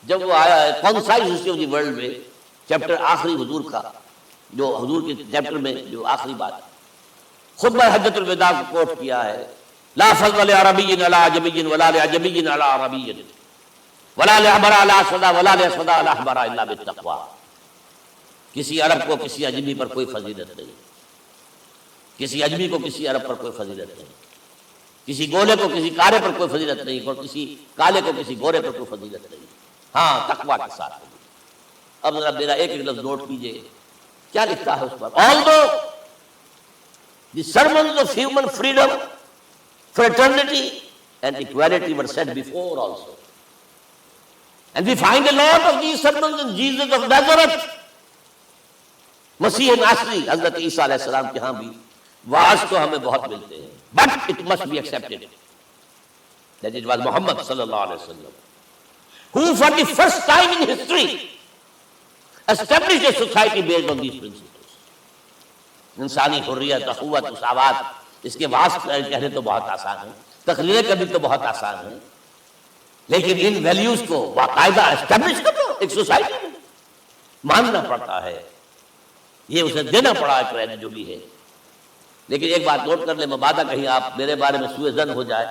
جب وہ آیا ہے concise history of the world میں چیپٹر آخری حضور کا، جو حضور کے چیپٹر میں جو آخری بات خطبہ حجۃ الوداع کو کوٹ کیا ہے، لا فضل لعربی علی عجمی ولا لعجمی علی عربی ولا لأحمر علی اسود ولا لأسود علی احمر الا بالتقوی. کسی عرب کو کسی عجمی پر کوئی فضیلت نہیں، کسی عجمی کو کسی عرب پر کوئی فضیلت نہیں، کسی گولے کو کسی کالے پر کوئی فضیلت نہیں، اور کسی کالے کو کسی گورے پر کوئی فضیلت نہیں، ہاں تقوی کے ساتھ. اب ذرا میرا ایک لفظ نوٹ کیجئے، کیا لکھتا ہے اس پر؟ Although the sermons of human freedom, fraternity and equality were said before also, and we find a lot of these sermons in Jesus of Nazareth. مسیح ناصری حضرت عیسیٰ علیہ السلام کے ہاں بھی واعظ تو ہمیں بہت ملتے ہیں، but it must be accepted that it was Muhammad صلی اللہ علیہ وسلم who for the first time in history established a society based on these principles. انسانی حریت، اخوت، مساوات، اس کے واسط کہنے تو بہت آسان ہے، تقریریں کرنی تو بہت آسان ہے، لیکن ان ویلیوز کو باقاعدہ اسٹیبلش کرنا ایک سوسائٹی میں ماننا پڑتا ہے، یہ اسے دینا پڑا ہے کریڈٹ جو بھی ہے. لیکن ایک بات نوٹ کر لیں، مبادہ کہیں آپ میرے بارے میں سوء ظن ہو جائے،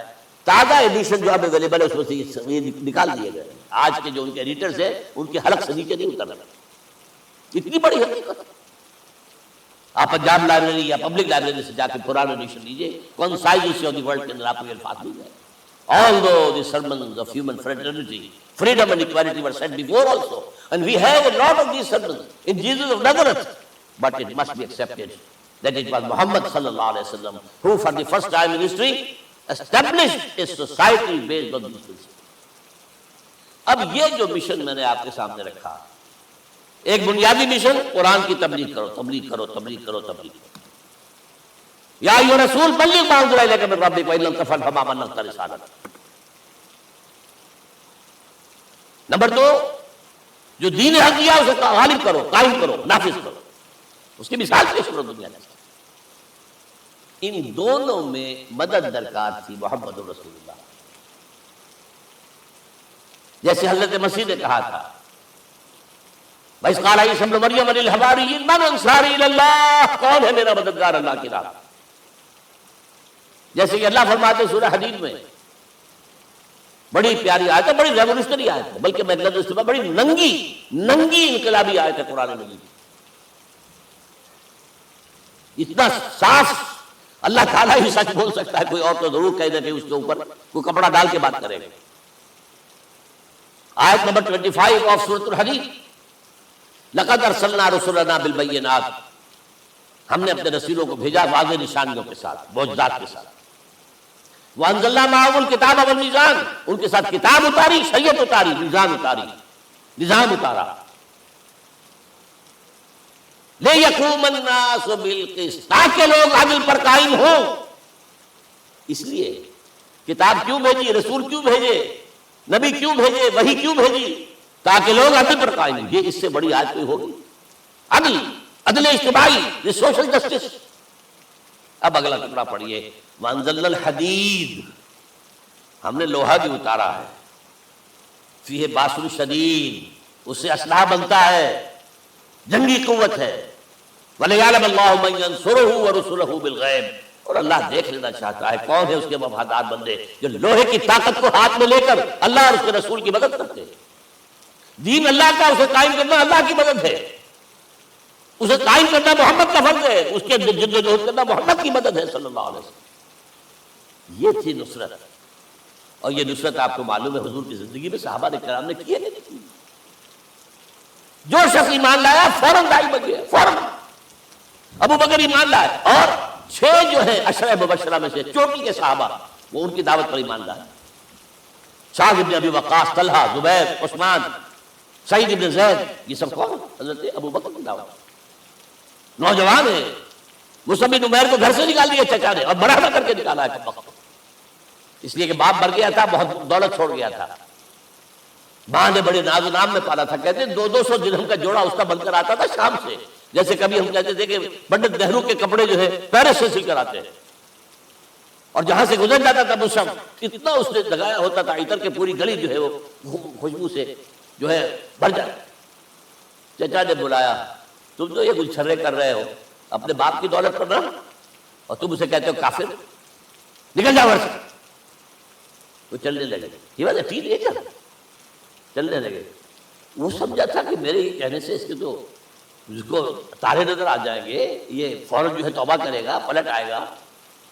تازہ ایڈیشن جو اب اویلیبل ہے اس میں سے یہ نکال دیے گئے، آج کے جو ان کے ایڈیٹرز ہیں ان کے حلق سے نیچے نہیں اترنا. اتنی بڑی حقیقت، آپ پنجاب لائبریری یا پبلک لائبریری سے جا کے پرانا ایڈیشن لیجیے، concise history of the world کے اندر آپ کو یہ الفاظ مل جائے. Although the sermons of human fraternity, freedom and equality were said before also, and we have a lot of these sermons in Jesus of Nazareth, but it must be accepted that it was Muhammad sallallahu alaihi wasallam who for the first time in history established a society based on these principles. اب یہ جو mission میں نے آپ کے سامنے رکھا، ایک بنیادی مشن قرآن کی تبلیغ کرو، تبلیغ کرو، تبلیغ کرو، تبلیغ کرو. یا ایھا رسول بلغ ما انزل الیک من ربک وان لم تفعل فما بلغت رسالتہ. نمبر 2، جو دین حق دیا اسے غالب کرو، قائم کرو، نافذ کرو، اس کی مثال پیش کرو دنیا میں. ان دونوں میں مدد درکار تھی محمد رسول اللہ. جیسے حضرت مسیح نے کہا تھا، وَإِذْ قَالَ عِيسَىٰ ابْنُ مَرْيَمَ لِلْحَوَارِيِّينَ مَنْ أَنصَارِي إِلَى اللَّهِ، کون ہے میرا مددگار اللہ کی راہ. جیسے کہ اللہ فرماتے ہیں سورہ حدید میں، بڑی پیاری آیت ہے، بڑی ریولوشنری آیت ہے، بلکہ میں بڑی ننگی انقلابی آیت ہے قرآن مجید. اتنا صاف اللہ تعالیٰ ہی سچ بول سکتا ہے، کوئی اور تو ضرور کہہ دے کہ اس کے اوپر کوئی کپڑا ڈال کے بات کرے گا. آیت نمبر 25 آف سورۃ الحدید، لقد ارسلنا رسلنا بالبینات، ہم نے اپنے رسولوں کو بھیجا واضح نشانیوں کے ساتھ، معجزات کے ساتھ. وانزلنا معهم الکتاب والمیزان، ان کے ساتھ کتاب اتاری، شریعت اتاری، میزان اتاری، نظام اتارا. لِيَقُومَ النَّاسُ بِالْقِسْطِ، تاکہ لوگ عدل پر قائم ہوں. اس لیے کتاب کیوں بھیجی، رسول کیوں بھیجے، نبی کیوں بھیجے، وحی کیوں بھیجی؟ تاکہ لوگ عدل پر قائم ہوں. یہ اس سے بڑی آیت کوئی ہوگی؟ عدل اجتماعی، یہ سوشل جسٹس. اب اگلا ٹکڑا پڑھیے، وَأَنزَلْنَا الْحَدِيدَ، ہم نے لوہا بھی اتارا ہے، فیہ باس شدید، اس سے اسلحہ بنتا ہے، جنگی قوت ہے. وَلِيَعْلَمَ اللَّهُ مَن يَنصُرُهُ وَرُسُلَهُ بِالْغَيْبِ، اور اللہ دیکھ لینا چاہتا ہے کون ہے اس کے وفادار بندے جو لوہے کی طاقت کو ہاتھ میں لے کر اللہ اور اس کے رسول کی مدد کرتے ہیں. دین اللہ کا، اسے قائم کرنا اللہ کی مدد ہے، اسے قائم کرنا محمد کا فرض ہے، اس کے جدوجہد کرنا محمد کی مدد ہے صلی اللہ علیہ وسلم. یہ تھی نصرت. اور یہ نصرت آپ کو معلوم ہے حضور کی زندگی میں صحابہ کرام نے کی ہے کہ نہیں کی؟ جو شخص ایمان لایا فوراً داعی بن گیا، فوراً. ابو بکر ایمان لائے، اور 6 جو ہیں عشرہ مبشرہ میں سے چوٹی کے صحابہ، وہ ان کی دعوت پر ایمان لائے. سعد بن ابی وقاص، طلحہ، زبیر، عثمان، سعید بن زید، یہ سب کون؟ حضرت ابو بکر کی دعوت. نوجوان ہیں، مصعب بن عمیر کو گھر سے نکال دیا چچا نے، اور برہنہ کر کے نکالا ہے کم وقت، اس لیے کہ باپ مر گیا تھا، بہت دولت چھوڑ گیا تھا. ماں نے بڑے ناز و نام میں پالا تھا. کہتے ہیں 200 درہم کا جوڑا اس کا بن کر آتا تھا شام سے. جیسے کبھی ہم کہتے تھے کہ پنڈت نہرو کے کپڑے جو ہے پیرس سے سل کر آتے ہیں، اور جہاں سے گزر جاتا تھا مصعب اتنا اس نے لگایا ہوتا تھا عطر کے، پوری گلی جو ہے وہ خوشبو سے جو ہے بھر جائے۔ چچا نے بلایا، تم تو یہ کچھ چھرے کر رہے ہو اپنے باپ کی دولت پر نہ، اور تم اسے کہتے ہو کافر، نکل جاؤ گھر سے۔ وہ چلنے لگے، یہ بات ہے ٹھیک ہے، چلنے لگے۔ وہ سمجھا تھا کہ میرے ہی کہنے سے اس کے تو اس کو تارے نظر آ جائیں گے، یہ فوراً جو ہے توبہ کرے گا، پلٹ آئے گا۔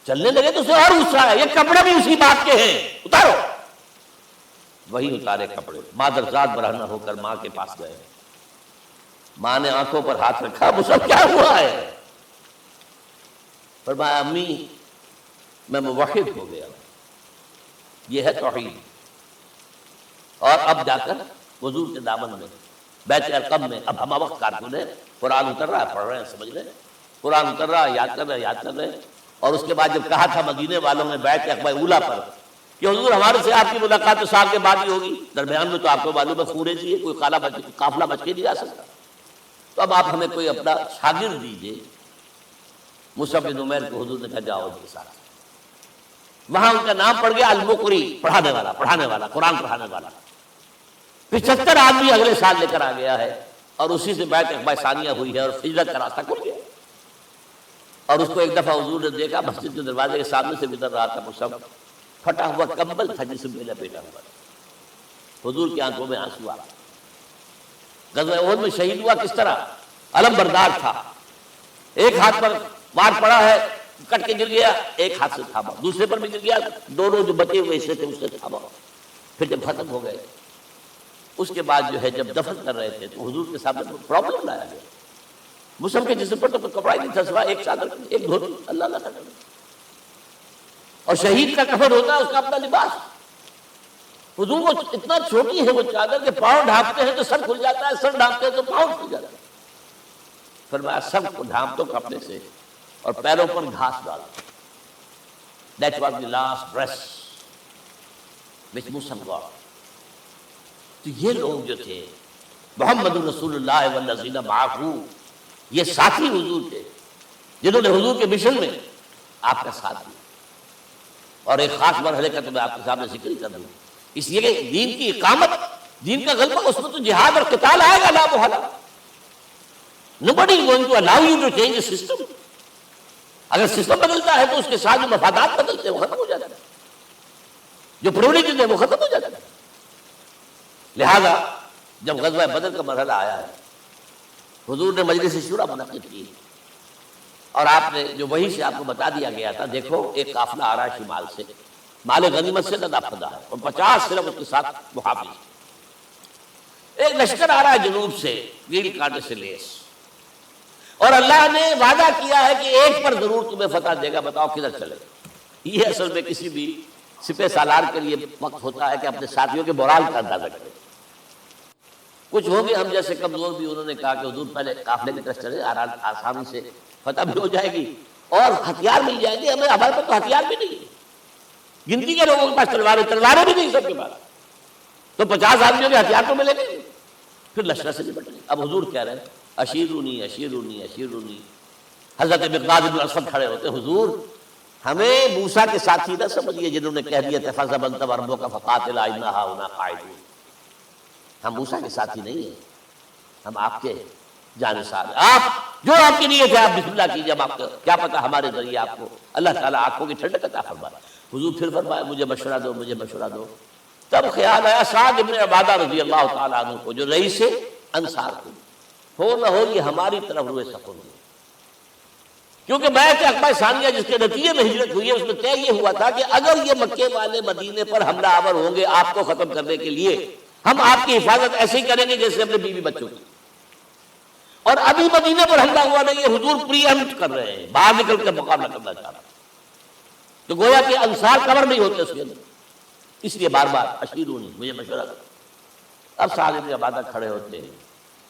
چلنے لگے تو اسے اور غصہ ہے، یہ کپڑے بھی اسی بات کے ہیں، اتارو۔ وہی اتارے کپڑے، مادرزاد برہنہ ہو کر ماں کے پاس گئے۔ ماں نے آنکھوں پر ہاتھ رکھا، مصعب کیا ہوا ہے؟ فرمایا امی میں موحد ہو گیا، یہ ہے توحید۔ اور اب جا کر حضور کے دامن میں بیت ارقم میں اب ہم وقت کارکن ہے، قرآن اتر رہا ہے، پڑھ رہے ہیں، سمجھ رہے ہیں، قرآن اتر رہا ہے، یاد کر رہے ہیں۔ اور اس کے بعد جب کہا تھا مدینے والوں نے بیت عقبہ اولیٰ پر کہ حضور ہمارے سے آپ کی ملاقات تو سال کے بعد ہی ہوگی، درمیان میں تو آپ کو معلوم ہے خورے جی ہے، کوئی قافلہ بچ کے نہیں جا سکتا، تو اب آپ ہمیں کوئی اپنا شاگرد دیجیے۔ مصعب بن عمیر کو حضور نے کہا جاؤ ان کے ساتھ۔ وہاں ان کا نام پڑ گیا المقری، پڑھانے والا، قرآن پڑھانے والا۔ 75 آدمی اگلے سال لے کر آ گیا ہے، اور اسی سے بیعت عقبہ ثانیہ ہوئی ہے، اور ہجرت کا راستہ کھل گیا۔ اور اس کو ایک دفعہ حضور نے دیکھا، مسجد کے دروازے کے سامنے سے گزر رہا تھا مصعب، پھٹا ہوا کمبل تھا جس میں لپیٹا ہوا تھا۔ حضور کی آنکھوں میں آنسو آ گئے۔ غزوہ احد میں شہید ہوا کس طرح؟ علم بردار تھا، ایک ہاتھ پر وار پڑا ہے، کٹ کے گر گیا، ایک ہاتھ سے تھاما، دوسرے پر بھی گر گیا، دونوں جو بچے ہوئے حصے تھے اس سے تھاما۔ پھر جب ختم ہو گئے، اس کے بعد جو ہے جب دفن کر رہے تھے تو حضور کے سامنے پرابلم لایا گیا۔ مصعب کے جسم پر تو کپڑا ہی نہیں تھا سوائے ایک چادر، ایک دھوتی، اللہ اللہ کرے۔ اور شہید کا کفن ہوتا ہے اس کا اپنا لباس۔ حضور کو اتنا چھوٹی ہے وہ چادر کہ پاؤں ڈھانپتے ہیں تو سر کھل جاتا ہے، سر ڈھانپتے ہیں تو پاؤں کھل جاتا ہے۔ فرمایا سب کو ڈھانپ دو کپڑے سے اور پیروں پر گھاس ڈالو۔ That was the last dress which Musab wore۔ تو یہ لوگ جو تھے محمد رسول اللہ والذین معہ، یہ ساتھی حضور کے، جنہوں نے حضور کے مشن میں آپ کا ساتھ دیا۔ اور ایک خاص مرحلے کا تو میں آپ کے سامنے ذکر ہی کر دوں، اس لیے کہ دین کی اقامت، دین کا غلبہ، اس میں تو جہاد اور قتال آئے گا لا محالہ۔ Nobody is going to allow you to change the system۔ اگر سسٹم بدلتا ہے تو اس کے ساتھ جو مفادات بدلتے ہیں وہ ختم ہو جاتا ہے، جو پریورٹیز ہیں وہ ختم ہو جاتا ہے۔ لہذا جب غزوہ بدر کا مرحلہ آیا ہے، حضور نے مجلس شورا منعقد کی، اور آپ نے جو وہی سے آپ کو بتا دیا گیا تھا، دیکھو ایک قافلہ آ رہا ہے شمال سے، مال غنیمت سے لدا پھدا ہے، اور 50 صرف اس کے ساتھ محافظ۔ ایک لشکر آ رہا ہے جنوب سے، گیڑی کانٹے سے لیس، اور اللہ نے وعدہ کیا ہے کہ ایک پر ضرور تمہیں فتح دے گا، بتاؤ کدھر چلے۔ یہ اصل میں کسی بھی سپہ سالار کے لیے وقت ہوتا ہے کہ اپنے ساتھیوں کے مورال کا اندازہ کرے۔ کچھ ہوں گے ہم جیسے کمزور بھی، انہوں نے کہا کہ حضور پہلے قافلے کی طرف چلے، آسانی سے فتح بھی ہو جائے گی اور ہتھیار مل جائیں گے ہمیں، ہمارے پاس تو ہتھیار بھی نہیں ہے، گنتی کے لوگوں کے پاس تلواریں بھی نہیں سب کے پاس، تو 50 آدمیوں کے ہتھیار تو ملیں گے، پھر لشکر سے نپٹ گئے۔ اب حضور کہہ رہے ہیں اشیرونی اشیرونی اشیرونی۔ حضرت مقداد بن اسود کھڑے ہوتے، حضور ہمیں موسیٰ کے ساتھی نہ سمجھیے جنہوں نے کہہ دیا تھا فَذَهَبْ أَنْتَ وَرَبُّكَ فَقَاتِلَا إِنَّا هَاهُنَا قَاعِدُونَ۔ ہم موسیٰ کے ساتھی نہیں ہیں، ہم آپ کے جانثار ہیں، آپ جو آپ کی نیت ہے آپ بسم اللہ کیجیے، آپ کو کیا پتہ ہمارے ذریعے آپ کو اللہ تعالیٰ آنکھوں کی ٹھنڈک عطا فرمائے۔ حضور پھر فرمایا مجھے مشورہ دو، مجھے مشورہ دو۔ تب خیال آیا سعد ابن عبادہ رضی اللہ تعالیٰ عنہ کو، جو رئیس انصار کو، ہو نہ ہو یہ ہماری طرف روئے سفر ہوئی، کیونکہ بیعت عقبہ ثانیہ جس کے نتیجے میں ہجرت ہوئی ہے اس میں طے یہ ہوا تھا کہ اگر یہ مکے والے مدینے پر حملہ آور ہوں گے آپ کو ختم کرنے کے لیے، ہم آپ کی حفاظت ایسے ہی کریں گے جیسے اپنے بیوی بچوں کی۔ اور ابھی مدینے پر حملہ ہوا نہیں ہے، حضور پری ایمپٹ کر رہے ہیں، باہر نکل کر مقابلہ کرنا چاہ رہے ہیں، تو گویا کہ انصار کور نہیں ہوتے اس کے اندر، اس لیے بار بار اشیرونی، مجھے مشورہ دو۔ اب سعد بن عبادہ کھڑے ہوتے ہیں،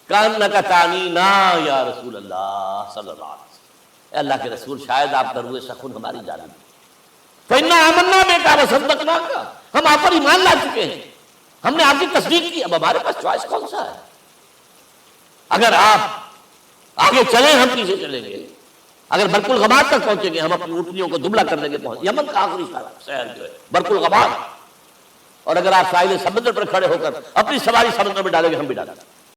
کانک تعنینا یا رسول اللہ صلی اللہ علیہ وسلم، اے اللہ کے رسول شاید آپ کا روئے سخن ہماری جانب فإنا آمنا بک وصدقناک، ہم آپ پر ایمان لا چکے ہیں، ہم نے آپ کی تصدیق کی، اب ہمارے پاس چوائس کون سا ہے؟ اگر آپ آگے چلیں ہم پیچھے چلیں گے، اگر برق الغماد تک پہنچیں گے ہم اپنی اونٹنیوں کو دبلا کر دیں گے، یمن کا آخری شہر جو ہے برق الغماد، اور اگر آپ ساحل سمندر پر کھڑے ہو کر اپنی سواری سمندر میں ڈالیں گے ہم بھی ڈالیں گے.